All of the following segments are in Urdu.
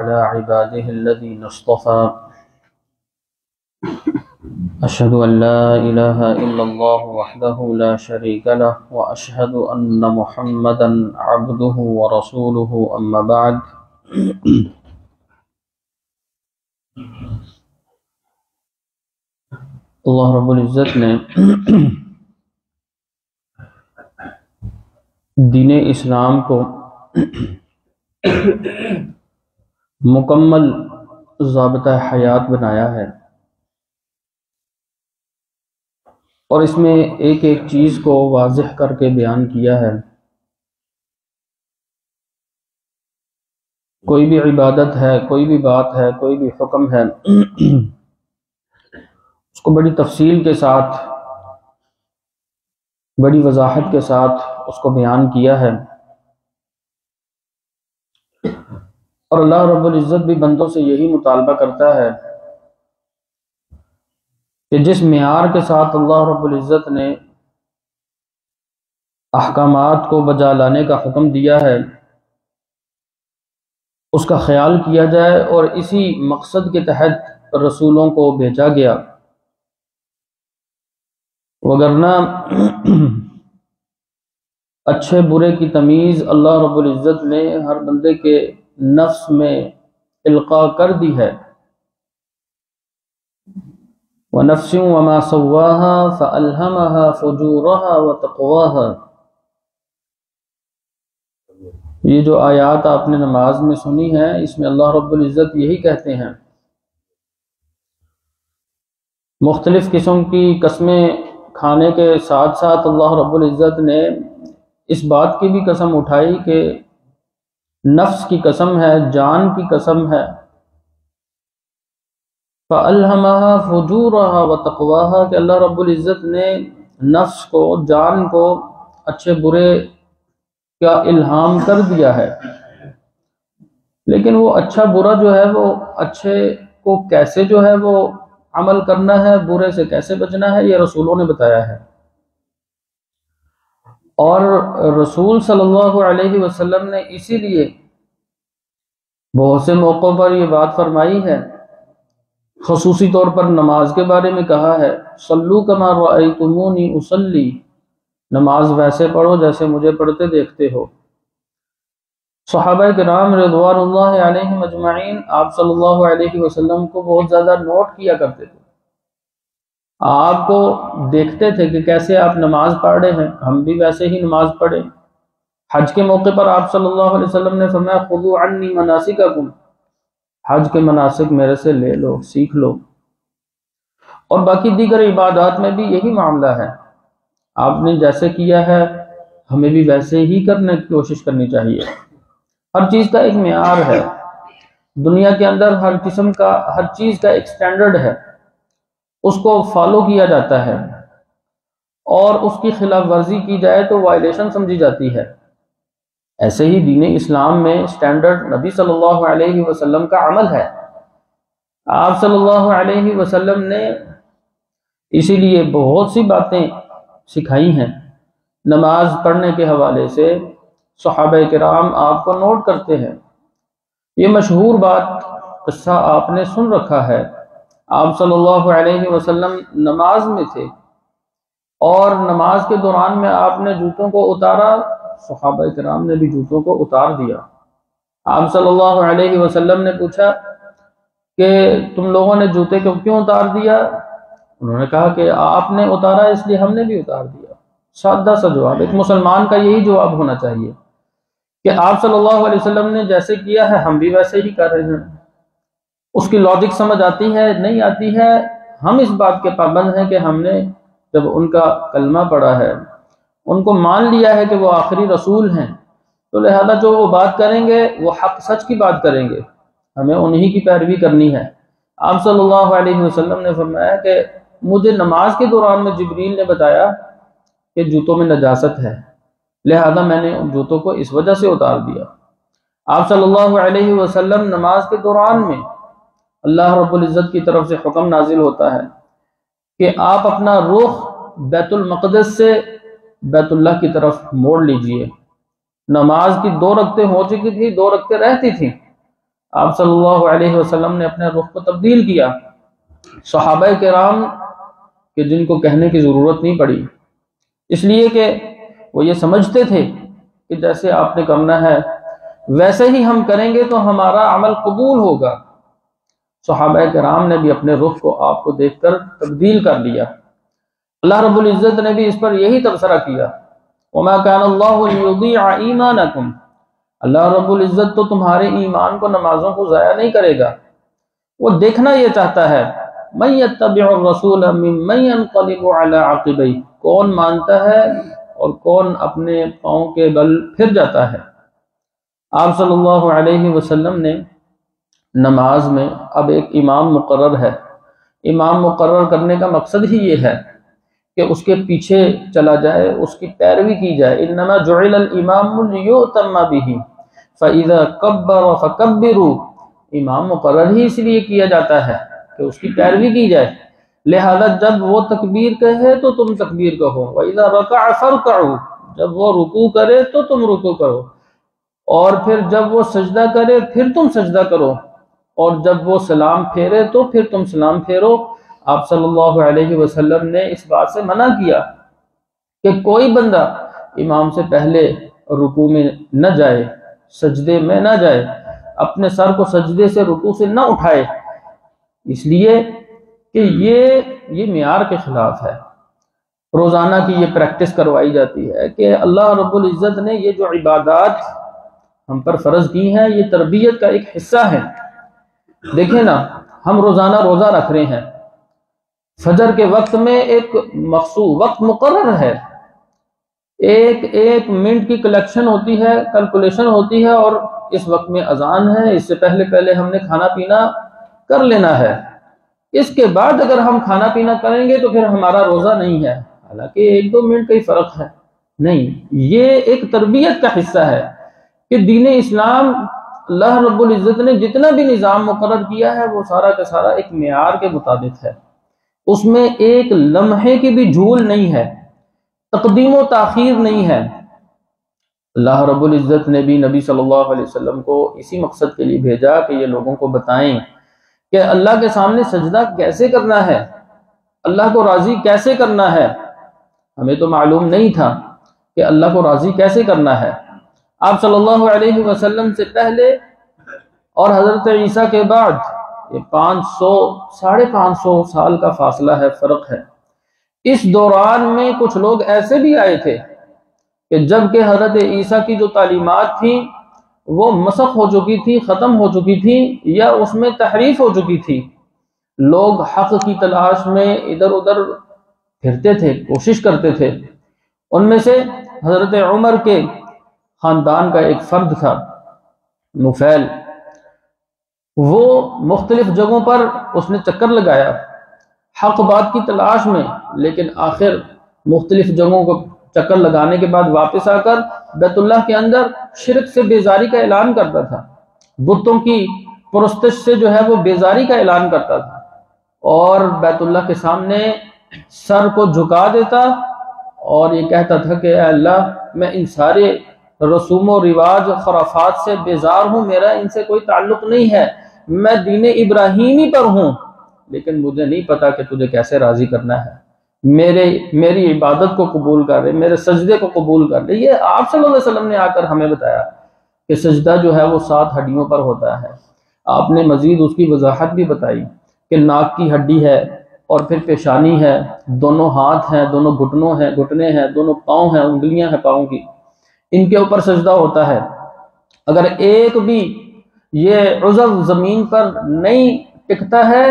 على عباده الذين اصطفى أشهد أن لا إله إلا الله وحده لا شريك له وأشهد أن محمدا عبده ورسوله أما بعد اللہ رب العزت نے دین اسلام کو مکمل ضابطہ حیات بنایا ہے، اور اس میں ایک ایک چیز کو واضح کر کے بیان کیا ہے۔ کوئی بھی عبادت ہے، کوئی بھی بات ہے، کوئی بھی حکم ہے، اس کو بڑی تفصیل کے ساتھ، بڑی وضاحت کے ساتھ اس کو بیان کیا ہے، اور اللہ رب العزت بھی بندوں سے یہی مطالبہ کرتا ہے کہ جس معیار کے ساتھ اللہ رب العزت نے احکامات کو بجا لانے کا حکم دیا ہے اس کا خیال کیا جائے، اور اسی مقصد کے تحت رسولوں کو بھیجا گیا، وگرنہ اچھے برے کی تمیز اللہ رب العزت نے ہر بندے کے نفس میں القاء کر دی ہے۔ وَنَفْسٍ وَمَا سَوَّاهَا فَأَلْهَمَهَا فُجُورَهَا وَتَقْوَاهَا۔ یہ جو آیات آپ نے نماز میں سنی ہیں، اس میں اللہ رب العزت یہی کہتے ہیں، مختلف قسم کی قسمیں کھانے کے ساتھ ساتھ اللہ رب العزت نے اس بات کی بھی قسم اٹھائی کہ نفس کی قسم ہے، جان کی قسم ہے، فَأَلْهَمَهَا فُجُورَهَا وَتَقْوَاهَا، کہ اللہ رب العزت نے نفس کو، جان کو اچھے برے کا الہام کر دیا ہے۔ لیکن وہ اچھا برا جو ہے، وہ اچھے کو کیسے جو ہے وہ عمل کرنا ہے، برے سے کیسے بچنا ہے، یہ رسولوں نے بتایا ہے۔ اور رسول صلی اللہ علیہ وسلم نے اسی لیے بہت سے موقعوں پر یہ بات فرمائی ہے، خصوصی طور پر نماز کے بارے میں کہا ہے، صلو کما رأیتمونی اصلی، نماز ویسے پڑھو جیسے مجھے پڑھتے دیکھتے ہو۔ صحابہ کرام رضوان اللہ علیہم اجمعین آپ صلی اللہ علیہ وسلم کو بہت زیادہ نوٹ کیا کرتے تھے، آپ کو دیکھتے تھے کہ کیسے آپ نماز پڑھ رہے ہیں، ہم بھی ویسے ہی نماز پڑھیں۔ حج کے موقع پر آپ صلی اللہ علیہ وسلم نے فرمایا خذوا عنی مناسککم، حج کے مناسک میرے سے لے لو، سیکھ لو۔ اور باقی دیگر عبادات میں بھی یہی معاملہ ہے، آپ نے جیسے کیا ہے ہمیں بھی ویسے ہی کرنے کی کوشش کرنی چاہیے۔ ہر چیز کا ایک معیار ہے، دنیا کے اندر ہر قسم کا، ہر چیز کا ایک سٹینڈرڈ ہے، اس کو فالو کیا جاتا ہے، اور اس کی خلاف ورزی کی جائے تو وائلیشن سمجھی جاتی ہے۔ ایسے ہی دین اسلام میں سٹینڈرڈ نبی صلی اللہ علیہ وسلم کا عمل ہے۔ آپ صلی اللہ علیہ وسلم نے اسی لیے بہت سی باتیں سکھائی ہیں۔ نماز پڑھنے کے حوالے سے صحابہ کرام آپ کو نوٹ کرتے ہیں۔ یہ مشہور بات، قصہ آپ نے سن رکھا ہے، آپ صلی اللہ علیہ وسلم نماز میں تھے، اور نماز کے دوران میں آپ نے جوتوں کو اتارا، صحابہ کرام نے بھی جوتوں کو اتار دیا۔ آپ صلی اللہ علیہ وسلم نے پوچھا کہ تم لوگوں نے جوتے کو کیوں اتار دیا؟ انہوں نے کہا کہ آپ نے اتارا اس لیے ہم نے بھی اتار دیا۔ سادہ سا جواب، ایک مسلمان کا یہی جواب ہونا چاہیے کہ آپ صلی اللہ علیہ وسلم نے جیسے کیا ہے ہم بھی ویسے ہی کر رہے ہیں۔ اس کی لاجک سمجھ آتی ہے نہیں آتی ہے، ہم اس بات کے پابند ہیں کہ ہم نے جب ان کا کلمہ پڑھا ہے، ان کو مان لیا ہے کہ وہ آخری رسول ہیں، تو لہذا جو وہ بات کریں گے وہ حق سچ کی بات کریں گے، ہمیں انہی کی پیروی کرنی ہے۔ آپ صلی اللہ علیہ وسلم نے فرمایا کہ مجھے نماز کے دوران میں جبریل نے بتایا کہ جوتوں میں نجاست ہے، لہذا میں نے ان جوتوں کو اس وجہ سے اتار دیا۔ آپ صلی اللہ علیہ وسلم نماز کے دوران میں اللہ رب العزت کی طرف سے حکم نازل ہوتا ہے کہ آپ اپنا رخ بیت المقدس سے بیت اللہ کی طرف موڑ لیجئے۔ نماز کی 2 رکعتیں ہو چکی تھی، 2 رکعتیں رہتی تھیں، آپ صلی اللہ علیہ وسلم نے اپنے رخ کو تبدیل کیا۔ صحابہ کرام کہ جن کو کہنے کی ضرورت نہیں پڑی، اس لیے کہ وہ یہ سمجھتے تھے کہ جیسے آپ نے کرنا ہے ویسے ہی ہم کریں گے تو ہمارا عمل قبول ہوگا۔ صحابہ کرام نے بھی اپنے رخ کو آپ کو دیکھ کر تبدیل کر لیا۔ اللہ رب العزت نے بھی اس پر یہی تبصرہ کیا، وَمَا كَانَ اللَّهُ لِيُضِيعَ إِيمَانَكُمْ، اللہ رب العزت تو تمہارے ایمان کو، نمازوں کو ضائع نہیں کرے گا، وہ دیکھنا یہ چاہتا ہے مَن يَتَّبِعُ الرَّسُولَ مِمَّن يَنقَلِبُ عَلَىٰ عَقِبَيْهِ، کون مانتا ہے اور کون اپنے پاؤں کے بل پھر جاتا ہے۔ آپ صلی اللہ علیہ وسلم نے نماز میں اب ایک امام مقرر ہے۔ امام مقرر کرنے کا مقصد ہی یہ ہے کہ اس کے پیچھے چلا جائے، اس کی پیروی کی جائے۔ انما جعل الامام لیؤتم بہ فاذا کبر فکبروا، امام مقرر ہی اس لیے کیا جاتا ہے کہ اس کی پیروی کی جائے، لہذا جب وہ تکبیر کہے تو تم تکبیر کہو، واذا رکع فارکعوا، جب وہ رکوع کرے تو تم رکوع کرو، اور پھر جب وہ سجدہ کرے پھر تم سجدہ کرو، اور جب وہ سلام پھیرے تو پھر تم سلام پھیرو۔ آپ صلی اللہ علیہ وسلم نے اس بات سے منع کیا کہ کوئی بندہ امام سے پہلے رکوع میں نہ جائے، سجدے میں نہ جائے، اپنے سر کو سجدے سے رکوع سے نہ اٹھائے، اس لیے کہ یہ معیار کے خلاف ہے۔ روزانہ کی یہ پریکٹس کروائی جاتی ہے کہ اللہ رب العزت نے یہ جو عبادات ہم پر فرض کی ہیں یہ تربیت کا ایک حصہ ہے۔ دیکھیں نا، ہم روزانہ روزہ رکھ رہے ہیں، فجر کے وقت میں ایک مخصوص وقت مقرر ہے، ایک منٹ کی کلیکشن ہوتی ہے، کیلکولیشن ہوتی ہے، اور اس وقت میں اذان ہے، اس سے پہلے ہم نے کھانا پینا کر لینا ہے۔ اس کے بعد اگر ہم کھانا پینا کریں گے تو پھر ہمارا روزہ نہیں ہے، حالانکہ 1-2 منٹ کا ہی فرق ہے۔ نہیں، یہ ایک تربیت کا حصہ ہے کہ دین اسلام، اللہ رب العزت نے جتنا بھی نظام مقرر کیا ہے وہ سارا کا سارا ایک معیار کے مطابق ہے، اس میں ایک لمحے کی بھی جھول نہیں ہے، تقدیم و تاخیر نہیں ہے۔ اللہ رب العزت نے بھی نبی صلی اللہ علیہ وسلم کو اسی مقصد کے لیے بھیجا کہ یہ لوگوں کو بتائیں کہ اللہ کے سامنے سجدہ کیسے کرنا ہے، اللہ کو راضی کیسے کرنا ہے۔ ہمیں تو معلوم نہیں تھا کہ اللہ کو راضی کیسے کرنا ہے۔ آپ صلی اللہ علیہ وسلم سے پہلے اور حضرت عیسیٰ کے بعد یہ 500-550 سال کا فاصلہ ہے، فرق ہے۔ اس دوران میں کچھ لوگ ایسے بھی آئے تھے کہ جب کہ حضرت عیسیٰ کی جو تعلیمات تھیں وہ مسخ ہو چکی تھی، ختم ہو چکی تھی، یا اس میں تحریف ہو چکی تھی، لوگ حق کی تلاش میں ادھر ادھر پھرتے تھے، کوشش کرتے تھے۔ ان میں سے حضرت عمر کے خاندان کا ایک فرد تھا، نفیل، وہ مختلف جگہوں پر اس نے چکر لگایا حق بات کی تلاش میں، لیکن آخر مختلف جگہوں کو چکر لگانے کے بعد واپس آ کر بیت اللہ کے اندر شرک سے بیزاری کا اعلان کرتا تھا، بتوں کی پرستش سے جو ہے وہ بیزاری کا اعلان کرتا تھا، اور بیت اللہ کے سامنے سر کو جھکا دیتا اور یہ کہتا تھا کہ اے اللہ، میں ان سارے رسوم و رواج خرافات سے بیزار ہوں، میرا ان سے کوئی تعلق نہیں ہے، میں دین ابراہیمی پر ہوں، لیکن مجھے نہیں پتا کہ تجھے کیسے راضی کرنا ہے، میری عبادت کو قبول کر لے، میرے سجدے کو قبول کر لے۔ یہ آپ صلی اللہ علیہ وسلم نے آ کر ہمیں بتایا کہ سجدہ جو ہے وہ 7 ہڈیوں پر ہوتا ہے۔ آپ نے مزید اس کی وضاحت بھی بتائی کہ ناک کی ہڈی ہے، اور پھر پیشانی ہے، دونوں ہاتھ ہیں، دونوں گھٹنے ہیں، دونوں پاؤں ہیں، انگلیاں ہیں پاؤں کی، ان کے اوپر سجدہ ہوتا ہے۔ اگر ایک بھی یہ عضو زمین پر نہیں ٹکتا ہے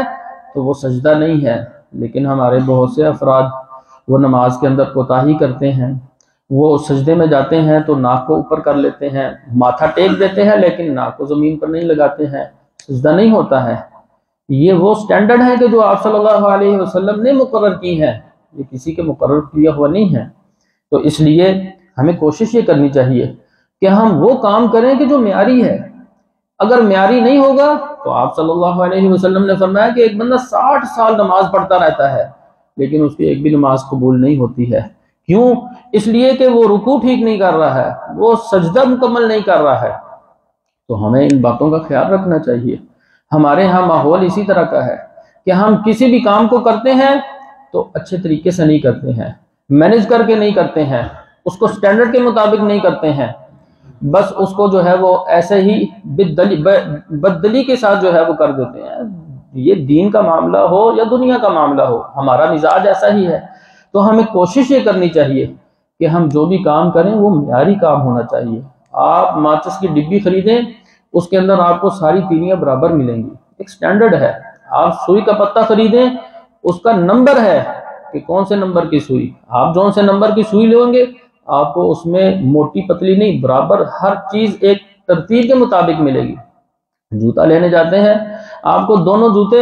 تو وہ سجدہ نہیں ہے۔ لیکن ہمارے بہت سے افراد وہ نماز کے اندر کوتاہی کرتے ہیں، وہ سجدے میں جاتے ہیں تو ناک کو اوپر کر لیتے ہیں، ماتھا ٹیک دیتے ہیں، لیکن ناک کو زمین پر نہیں لگاتے ہیں، سجدہ نہیں ہوتا ہے۔ یہ وہ سٹینڈرڈ ہے کہ جو آپ صلی اللہ علیہ وسلم نے مقرر کی ہے، یہ کسی کے مقرر کیا ہوا نہیں ہے۔ تو اس لیے ہمیں کوشش یہ کرنی چاہیے کہ ہم وہ کام کریں کہ جو معیاری ہے۔ اگر معیاری نہیں ہوگا تو آپ صلی اللہ علیہ وسلم نے فرمایا کہ ایک بندہ 60 سال نماز پڑھتا رہتا ہے لیکن اس کی ایک بھی نماز قبول نہیں ہوتی ہے۔ کیوں؟ اس لیے کہ وہ رکوع ٹھیک نہیں کر رہا ہے، وہ سجدہ مکمل نہیں کر رہا ہے۔ تو ہمیں ان باتوں کا خیال رکھنا چاہیے۔ ہمارے ہاں ماحول اسی طرح کا ہے کہ ہم کسی بھی کام کو کرتے ہیں تو اچھے طریقے سے نہیں کرتے ہیں، مینج کر کے نہیں کرتے ہیں، اس کو سٹینڈرڈ کے مطابق نہیں کرتے ہیں، بس اس کو جو ہے وہ ایسے ہی بددلی کے ساتھ جو ہے وہ کر دیتے ہیں۔ یہ دین کا معاملہ ہو یا دنیا کا معاملہ ہو، ہمارا مزاج ایسا ہی ہے۔ تو ہمیں کوشش یہ کرنی چاہیے کہ ہم جو بھی کام کریں وہ معیاری کام ہونا چاہیے۔ آپ ماچس کی ڈبی خریدیں، اس کے اندر آپ کو ساری تینیاں برابر ملیں گی، ایک سٹینڈرڈ ہے۔ آپ سوئی کا پتہ خریدیں، اس کا نمبر ہے کہ کون سے نمبر کی سوئی، آپ جون سے نمبر کی سوئی لیں گے آپ کو اس میں موٹی پتلی نہیں، برابر ہر چیز ایک ترتیب کے مطابق ملے گی۔ جوتا لینے جاتے ہیں، آپ کو دونوں جوتے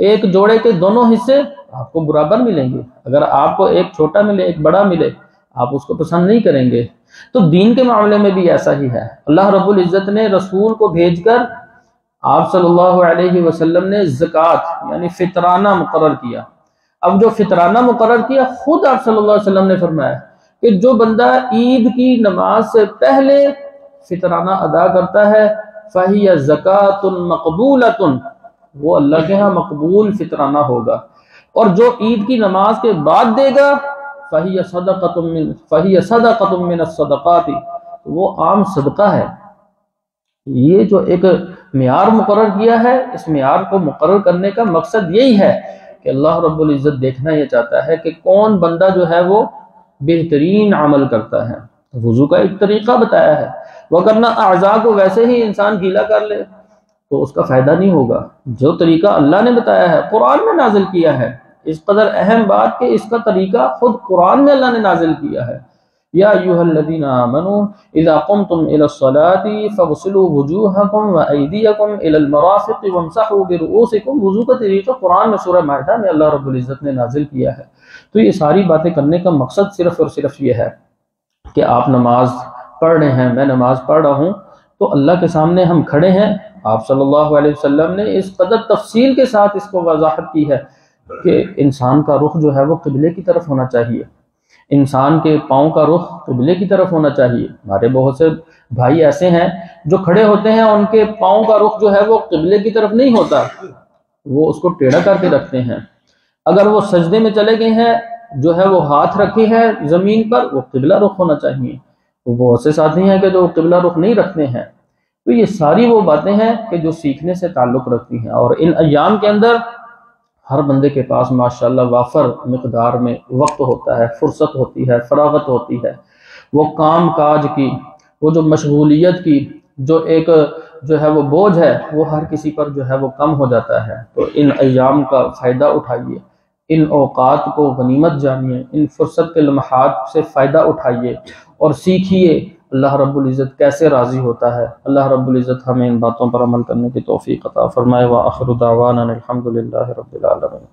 ایک جوڑے کے دونوں حصے آپ کو برابر ملیں گے۔ اگر آپ کو ایک چھوٹا ملے ایک بڑا ملے آپ اس کو پسند نہیں کریں گے۔ تو دین کے معاملے میں بھی ایسا ہی ہے۔ اللہ رب العزت نے رسول کو بھیج کر آپ صلی اللہ علیہ وسلم نے زکوٰۃ یعنی فطرانہ مقرر کیا۔ اب جو فطرانہ مقرر کیا، خود آپ صلی اللہ علیہ وسلم نے فرمایا کہ جو بندہ عید کی نماز سے پہلے فطرانہ ادا کرتا ہے فَهِيَ زَكَاةٌ مَقْبُولَةٌ، وہ اللہ کے ہاں مقبول فطرانہ ہوگا، اور جو عید کی نماز کے بعد دے گا فَهِيَ صَدَقَةٌ مِّنَ الصَّدَقَاتِ، وہ عام صدقہ ہے۔ یہ جو ایک معیار مقرر کیا ہے، اس معیار کو مقرر کرنے کا مقصد یہی ہے کہ اللہ رب العزت دیکھنا یہ چاہتا ہے کہ کون بندہ جو ہے وہ بہترین عمل کرتا ہے۔ وضو کا ایک طریقہ بتایا ہے، وگرنہ اعضاء کو ویسے ہی انسان گیلا کر لے تو اس کا فائدہ نہیں ہوگا۔ جو طریقہ اللہ نے بتایا ہے، قرآن میں نازل کیا ہے، اس قدر اہم بات کہ اس کا طریقہ خود قرآن میں اللہ نے نازل کیا ہے۔ یا ایھا الذین آمنوا اذا قمتم الى الصلاة فاغسلوا وجوہکم وایدیکم الى المرافق وامسحوا برؤوسکم۔ وضو کا طریقہ قرآن میں سورہ مائدہ میں اللہ رب العزت نے نازل کیا ہے۔ تو یہ ساری باتیں کرنے کا مقصد صرف اور صرف یہ ہے کہ آپ نماز پڑھ رہے ہیں، میں نماز پڑھ رہا ہوں، تو اللہ کے سامنے ہم کھڑے ہیں۔ آپ صلی اللہ علیہ وسلم نے اس قدر تفصیل کے ساتھ اس کو وضاحت کی ہے کہ انسان کا رخ جو ہے وہ قبلے کی طرف ہونا چاہیے، انسان کے پاؤں کا رخ قبلے کی طرف ہونا چاہیے۔ ہمارے بہت سے بھائی ایسے ہیں جو کھڑے ہوتے ہیں، ان کے پاؤں کا رخ جو ہے وہ قبلے کی طرف نہیں ہوتا، وہ اس کو ٹیڑھا کر کے رکھتے ہیں۔ اگر وہ سجدے میں چلے گئے ہیں، جو ہے وہ ہاتھ رکھے ہیں زمین پر، وہ قبلہ رخ ہونا چاہیے۔ وہ بہت سے ساتھی ہیں کہ جو قبلہ رخ نہیں رکھتے ہیں۔ تو یہ ساری وہ باتیں ہیں کہ جو سیکھنے سے تعلق رکھتی ہیں، اور ان ایام کے اندر ہر بندے کے پاس ماشاءاللہ وافر مقدار میں وقت ہوتا ہے، فرصت ہوتی ہے، فراغت ہوتی ہے۔ وہ کام کاج کی، وہ جو مشغولیت کی جو ایک جو ہے وہ بوجھ ہے، وہ ہر کسی پر جو ہے وہ کم ہو جاتا ہے۔ تو ان ایام کا فائدہ اٹھائیے، ان اوقات کو غنیمت جانیے، ان فرصت کے لمحات سے فائدہ اٹھائیے اور سیکھیے اللہ رب العزت کیسے راضی ہوتا ہے۔ اللہ رب العزت ہمیں ان باتوں پر عمل کرنے کی توفیق عطا فرمائے۔ وآخر دعوانا الحمد للہ رب العالمین۔